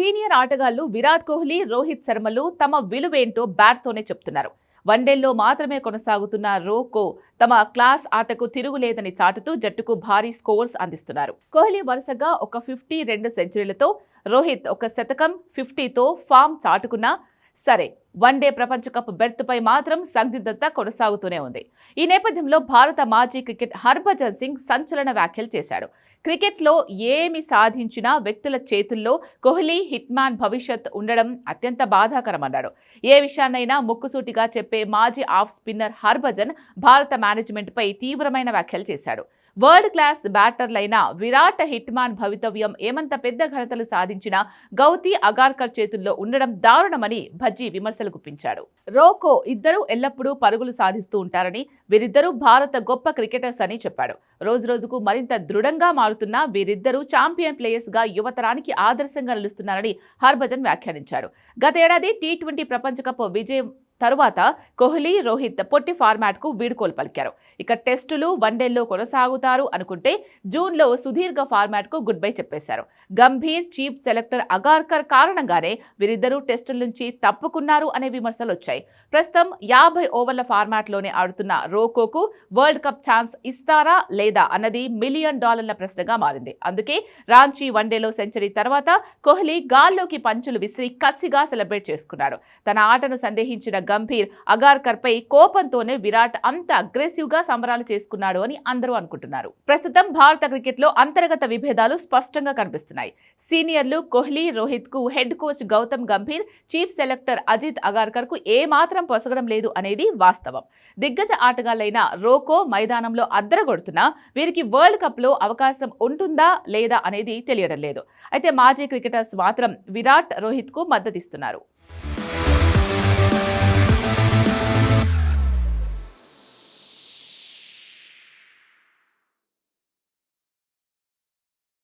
Senior ఆటగాళ్లు విరాట్ కోహ్లీ, రోహిత్ శర్మలు తమ విలువేంటో బ్యాట్తోనే చెప్తున్నారు. వన్డేల్లో మాత్రమే కొనసాగుతున్న రోకో తమ క్లాస్ ఆటకు తిరుగులేదని చాటుతూ జట్టుకు భారీ స్కోర్స్ అందిస్తున్నారు. కోహ్లీ వరుసగా ఒక 50, 2 సెంచరీలతో, రోహిత్ ఒక శతకం 50తో ఫామ్ చాటుకున్నా సరే వన్డే ప్రపంచ కప్ బెర్త్పై మాత్రం సందిగ్ధత కొనసాగుతూనే ఉంది. ఈ నేపథ్యంలో భారత మాజీ క్రికెట్ హర్భజన్ సింగ్ సంచలన వ్యాఖ్యలు చేశాడు. క్రికెట్లో ఏమి సాధించినా వ్యక్తుల చేతుల్లో కోహ్లీ హిట్మ్యాన్ భవిష్యత్ ఉండడం అత్యంత బాధాకరమన్నాడు. ఏ విషయాన్నైనా ముక్కుసూటిగా చెప్పే మాజీ ఆఫ్ స్పిన్నర్ హర్భజన్ భారత మేనేజ్మెంట్పై తీవ్రమైన వ్యాఖ్యలు చేశాడు. వరల్డ్ క్లాస్ బ్యాటర్లైన విరాట్ హిట్మ్యాన్ భవితవ్యం ఏమంత పెద్ద ఘనతలు సాధించినా గౌతీ అగార్కర్ చేతుల్లో ఉండడం దారుణమని భజ్జీ విమర్శలు గుప్పించాడు. రోకో ఇద్దరు ఎల్లప్పుడూ పరుగులు సాధిస్తూ ఉంటారని, వీరిద్దరూ భారత గొప్ప క్రికెటర్స్ అని చెప్పాడు. రోజురోజుకు మరింత దృఢంగా మారుతున్న వీరిద్దరూ ఛాంపియన్ ప్లేయర్స్ గా యువతరానికి ఆదర్శంగా నిలుస్తున్నారని హర్భజన్ వ్యాఖ్యానించాడు. గతేడాది టీ20 ప్రపంచ కప్ విజయం తరువాత కోహ్లీ, రోహిత్ పొట్టి ఫార్మాట్ కు వీడ్కోలు పలికారు. ఇక టెస్టులు, వన్డేల్లో కొనసాగుతారు అనుకుంటే జూన్లో సుదీర్ఘ ఫార్మాట్ కు గుడ్ బై చెప్పేశారు. గంభీర్, చీఫ్ సెలెక్టర్ అగార్కర్ కారణంగానే వీరిద్దరూ టెస్టుల నుంచి తప్పుకున్నారు అనే విమర్శలు వచ్చాయి. ప్రస్తుతం 50 ఓవర్ల ఫార్మాట్లోనే ఆడుతున్న రోకోకు వరల్డ్ కప్ ఛాన్స్ ఇస్తారా లేదా అన్నది $1 మిలియన్ ప్రశ్నగా మారింది. అందుకే రాంచీ వన్డేలో సెంచరీ తర్వాత కోహ్లీ గాల్లోకి పంచులు విసిరి కసిగా సెలబ్రేట్ చేసుకున్నాడు. తన ఆటను సందేహించిన గంభీర్, అగార్కర్ పై కోపంతోనే విరాట్ అంత అగ్రెసివ్ గా సంబరాలు చేసుకున్నాడు అని అందరూ అనుకుంటున్నారు. ప్రస్తుతం భారత క్రికెట్ లో అంతర్గత విభేదాలు స్పష్టంగా కనిపిస్తున్నాయి. సీనియర్లు కోహ్లీ, రోహిత్ కు head coach Gautam Gambhir, chief selector Ajit Agarkar కు ఏ మాత్రం పొసగడం లేదు అనేది వాస్తవం. దిగ్గజ ఆటగాళ్లైన రోకో మైదానంలో అద్దరగొడుతున్నా వీరికి వరల్డ్ కప్ లో అవకాశం ఉంటుందా లేదా అనేది తెలియడం లేదు. అయితే మాజీ క్రికెటర్స్ మాత్రం విరాట్, రోహిత్ కు మద్దతిస్తున్నారు.